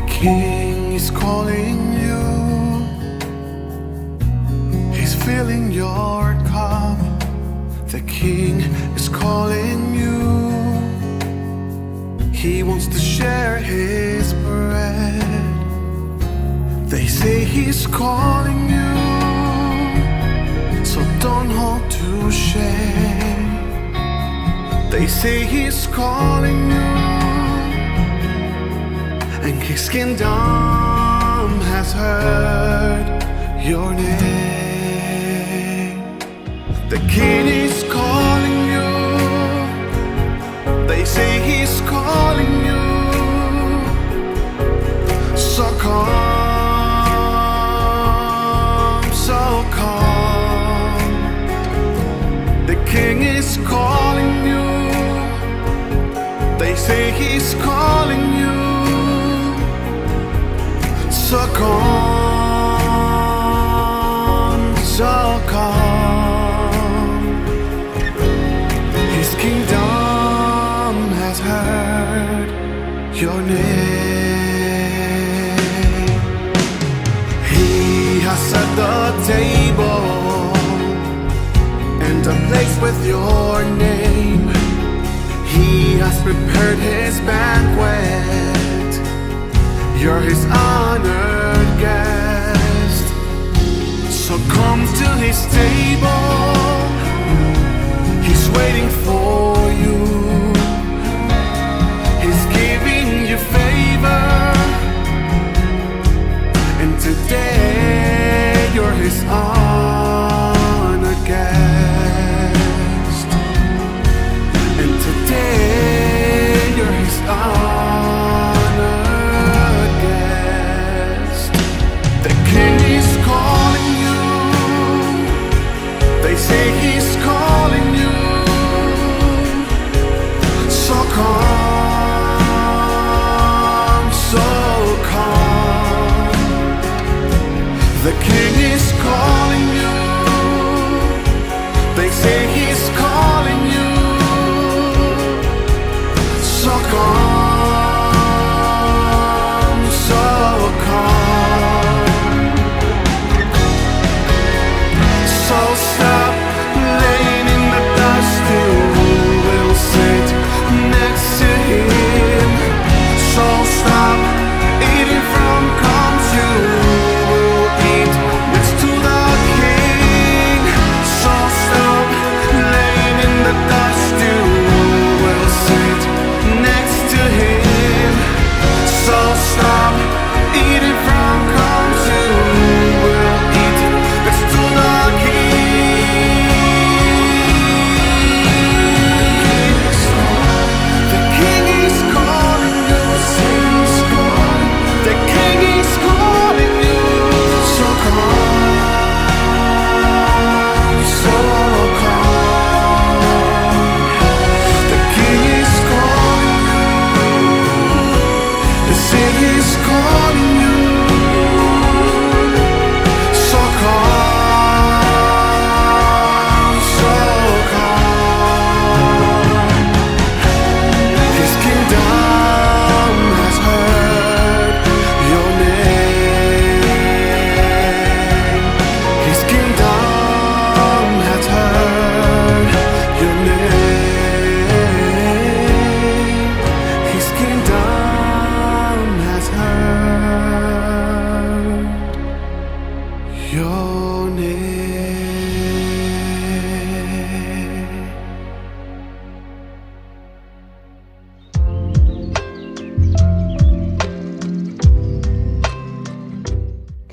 King is calling you. He's filling your cup. The King is calling you. He wants to share his bread. They say he's calling you, so don't hold to shame. They say he's calling you, and his kingdom has heard your name. The King is calling you. They say he's calling you. So come, so come. The King is calling you. They say he's calling you. So come, so come. His kingdom has heard your name. He has set the table and a place with your name. He has prepared his banquet. You're his honored guest. So come to his table. He's waiting for you. He's giving you favor. And today you're his honored guest. And today you're his honored. They say he's calling you. So come, so come. The King is calling you. They say he's calling you. So come, so come. So stop laying in the dust, you will sit next to him. So stop eating from crumbs, you will eat next to the King. So stop laying in the dust, you will sit next to him. So stop eating from crumbs, you will eat next to the King. The King is calling you. The King is calling you. So come, so come. The King is calling you. They say he's calling you.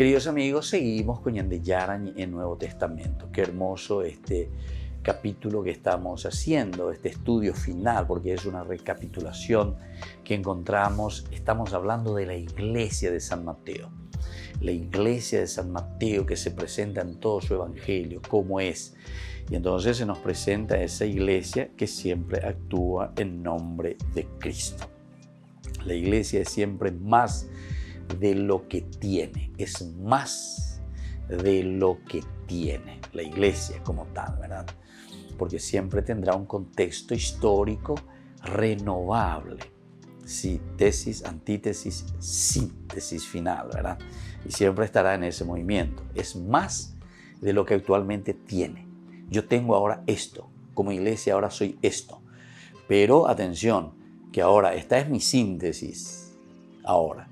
Queridos amigos, seguimos con Ñande Yarañe en Nuevo Testamento. Qué hermoso este capítulo que estamos haciendo, este estudio final, porque es una recapitulación que encontramos. Estamos hablando de la iglesia de San Mateo. La iglesia de San Mateo que se presenta en todo su evangelio, cómo es. Y entonces se nos presenta esa iglesia que siempre actúa en nombre de Cristo. La iglesia es siempre más de lo que tiene, es más de lo que tiene la iglesia como tal, ¿verdad? Porque siempre tendrá un contexto histórico renovable. Sí, tesis, antítesis, síntesis final, ¿verdad? Y siempre estará en ese movimiento. Es más de lo que actualmente tiene. Yo tengo ahora esto, como iglesia ahora soy esto. Pero atención, que ahora esta es mi síntesis, ahora.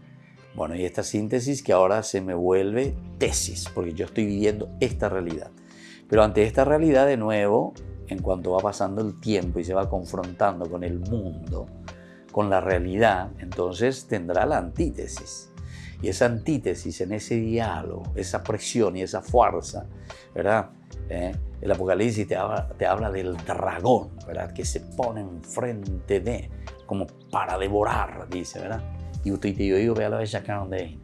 Bueno, y esta síntesis que ahora se me vuelve tesis, porque yo estoy viviendo esta realidad. Pero ante esta realidad, de nuevo, en cuanto va pasando el tiempo y se va confrontando con el mundo, con la realidad, entonces tendrá la antítesis. Y esa antítesis en ese diálogo, esa presión y esa fuerza, ¿verdad? El Apocalipsis te habla del dragón, ¿verdad? Que se pone enfrente de, como para devorar, dice, ¿verdad? Y usted te digo, vea la bella cara de él.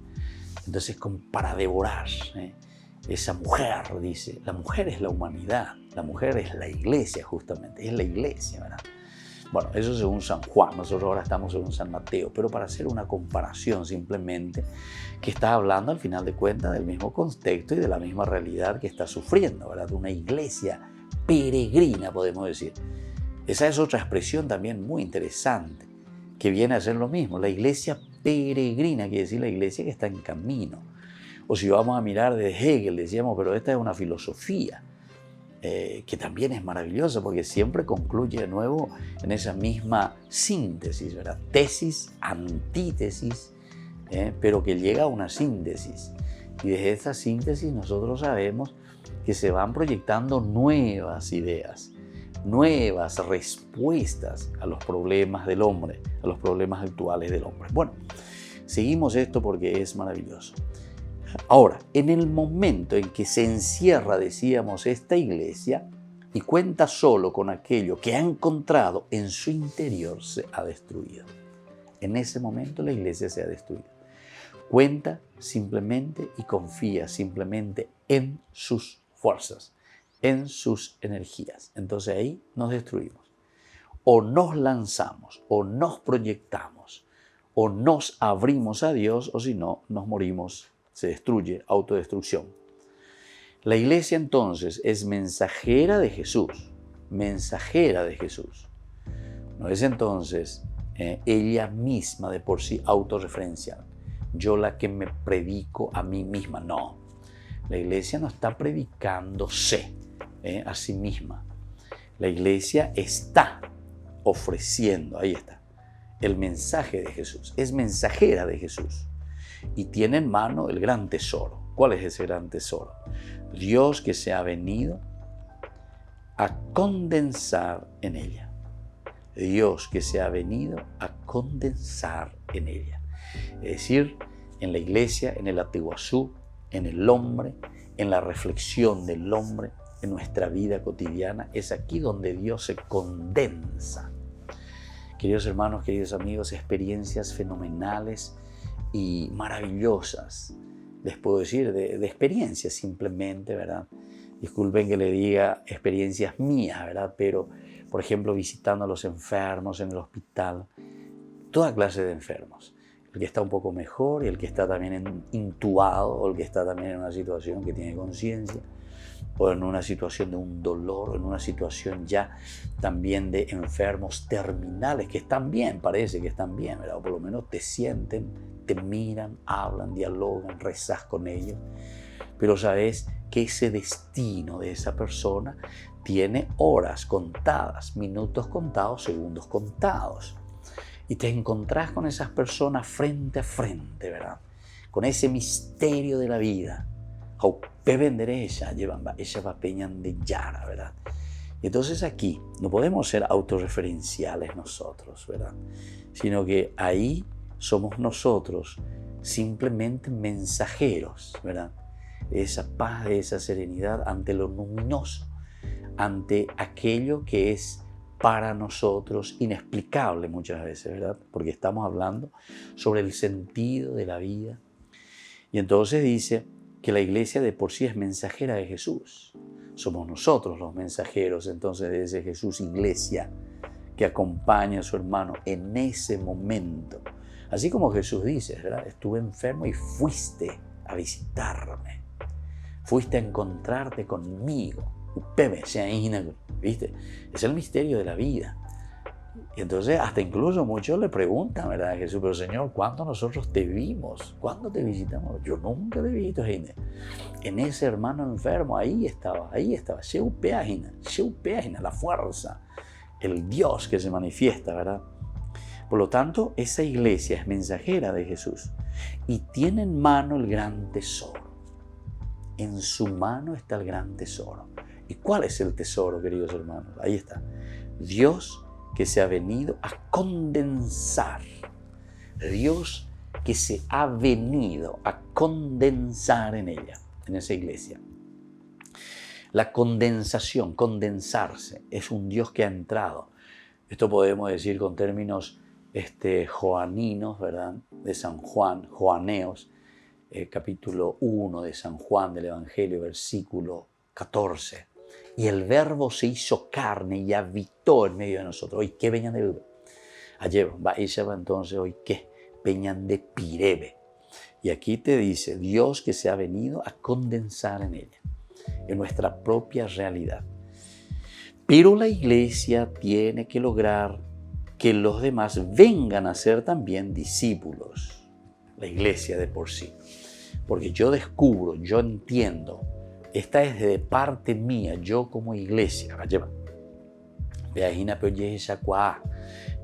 Entonces, como para devorar, esa mujer, dice, la mujer es la humanidad, la mujer es la iglesia justamente, es la iglesia, ¿verdad? Bueno, eso según San Juan, nosotros ahora estamos según San Mateo, pero para hacer una comparación simplemente, que está hablando al final de cuentas del mismo contexto y de la misma realidad que está sufriendo, ¿verdad? Una iglesia peregrina, podemos decir. Esa es otra expresión también muy interesante, que viene a ser lo mismo, la iglesia peregrina, quiere decir la iglesia que está en camino. O si vamos a mirar de Hegel, decíamos, pero esta es una filosofía que también es maravillosa porque siempre concluye de nuevo en esa misma síntesis, ¿verdad? Tesis, antítesis, pero que llega a una síntesis. Y desde esta síntesis nosotros sabemos que se van proyectando nuevas ideas, nuevas respuestas a los problemas del hombre, a los problemas actuales del hombre. Bueno, seguimos esto porque es maravilloso. Ahora, en el momento en que se encierra, decíamos, esta iglesia y cuenta solo con aquello que ha encontrado en su interior, se ha destruido. En ese momento la iglesia se ha destruido. Cuenta simplemente y confía simplemente en sus fuerzas, en sus energías. Entonces ahí nos destruimos. O nos lanzamos, o nos proyectamos, o nos abrimos a Dios, o si no, nos morimos. Se destruye, autodestrucción. La iglesia entonces es mensajera de Jesús, mensajera de Jesús. No es entonces ella misma de por sí autorreferencial, yo la que me predico a mí misma, no. La iglesia no está predicándose a sí misma. La iglesia está ofreciendo, ahí está, el mensaje de Jesús, es mensajera de Jesús. Y tiene en mano el gran tesoro. ¿Cuál es ese gran tesoro? Dios que se ha venido a condensar en ella. Dios que se ha venido a condensar en ella. Es decir, en la iglesia, en el Atiguazú, en el hombre, en la reflexión del hombre, en nuestra vida cotidiana, es aquí donde Dios se condensa. Queridos hermanos, queridos amigos, experiencias fenomenales y maravillosas, les puedo decir, de experiencias simplemente, ¿verdad? Disculpen que le diga experiencias mías, ¿verdad? Pero, por ejemplo, visitando a los enfermos en el hospital, toda clase de enfermos. El que está un poco mejor y el que está también intubado, o el que está también en una situación que tiene conciencia, o en una situación de un dolor, o en una situación ya también de enfermos terminales, que están bien, parece que están bien, ¿verdad? O por lo menos te sienten, te miran, hablan, dialogan, rezas con ellos, pero sabes que ese destino de esa persona tiene horas contadas, minutos contados, segundos contados. Y te encontrás con esas personas frente a frente, ¿verdad? Con ese misterio de la vida. Ella va peñan de Yara, ¿verdad? Y entonces aquí no podemos ser autorreferenciales nosotros, ¿verdad? Sino que ahí somos nosotros simplemente mensajeros, ¿verdad? De esa paz, de esa serenidad ante lo luminoso, ante aquello que es para nosotros inexplicable muchas veces, ¿verdad? Porque estamos hablando sobre el sentido de la vida. Y entonces dice que la iglesia de por sí es mensajera de Jesús. Somos nosotros los mensajeros entonces de ese Jesús iglesia que acompaña a su hermano en ese momento. Así como Jesús dice, ¿verdad? Estuve enfermo y fuiste a visitarme. Fuiste a encontrarte conmigo. ¿Viste? Es el misterio de la vida. Y entonces hasta incluso muchos le preguntan, ¿verdad? A Jesús, pero Señor, ¿cuándo nosotros te vimos? ¿Cuándo te visitamos? Yo nunca te he visto, Gine. En ese hermano enfermo, ahí estaba. La fuerza, el Dios que se manifiesta, ¿verdad? Por lo tanto, esa iglesia es mensajera de Jesús y tiene en mano el gran tesoro. En su mano está el gran tesoro. ¿Y cuál es el tesoro, queridos hermanos? Ahí está. Dios que se ha venido a condensar. Dios que se ha venido a condensar en ella, en esa iglesia. La condensación, condensarse, es un Dios que ha entrado. Esto podemos decir con términos joaninos, ¿verdad? De San Juan, joaneos, capítulo 1 de San Juan del Evangelio, versículo 14. Y el verbo se hizo carne y habitó en medio de nosotros. Hoy qué veñan de ayer va ella entonces hoy qué veñan de pirebe. Y aquí te dice Dios que se ha venido a condensar en ella, en nuestra propia realidad. Pero la iglesia tiene que lograr que los demás vengan a ser también discípulos. La iglesia de por sí. Porque yo descubro, yo entiendo, esta es de parte mía, yo como iglesia. Peajina peo yesha kwa,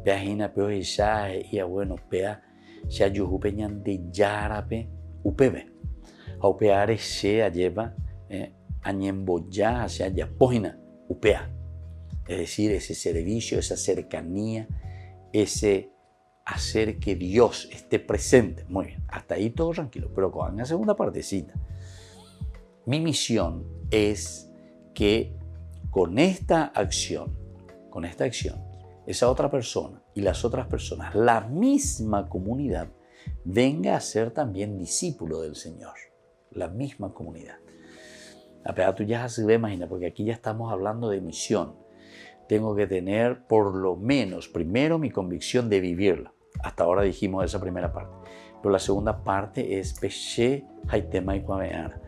peajina peo yesha y bueno pea ya yuhu peñan de yarape upebe. Au peare se lleva añemboya hacia yapojina upea. Es decir, ese servicio, esa cercanía, ese hacer que Dios esté presente. Muy bien, hasta ahí todo tranquilo, pero con la segunda partecita. Mi misión es que con esta acción, esa otra persona y las otras personas, la misma comunidad, venga a ser también discípulo del Señor. La misma comunidad. Pero tú ya se ve, imagina, porque aquí ya estamos hablando de misión. Tengo que tener por lo menos, primero, mi convicción de vivirla. Hasta ahora dijimos esa primera parte. Pero la segunda parte es Peche, Haitema y Cuaveana.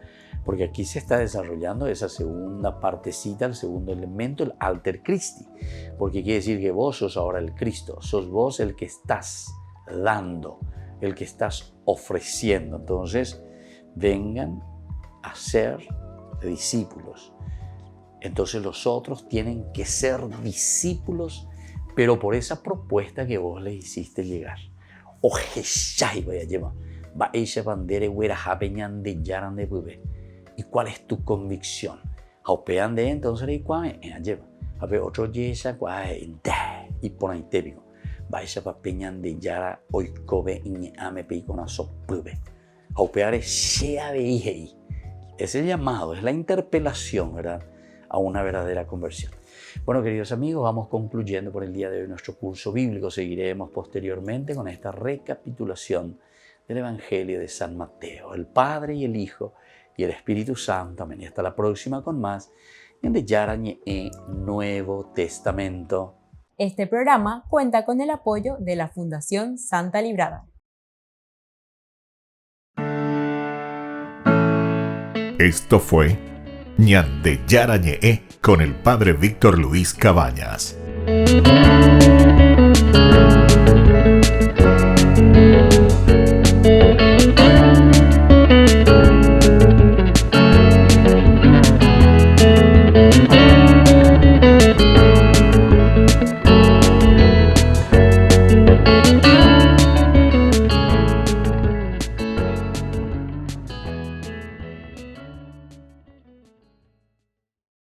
Porque aquí se está desarrollando esa segunda partecita, el segundo elemento, el alter Christi. Porque quiere decir que vos sos ahora el Cristo. Sos vos el que estás dando, el que estás ofreciendo. Entonces, vengan a ser discípulos. Entonces los otros tienen que ser discípulos, pero por esa propuesta que vos les hiciste llegar. ¿Y cuál es tu convicción? Entonces otro y por ahí te digo, vaya para peñan de yara hoy cobe y ame peicona sopube. Es el llamado, es la interpelación, ¿verdad? A una verdadera conversión. Bueno, queridos amigos, vamos concluyendo por el día de hoy nuestro curso bíblico. Seguiremos posteriormente con esta recapitulación del Evangelio de San Mateo, el Padre y el Hijo y el Espíritu Santo. Amén. Y hasta la próxima con más de Yarañe Nuevo Testamento. Este programa cuenta con el apoyo de la Fundación Santa Librada. Esto fue Ñande Yarañe con el Padre Víctor Luis Cabañas.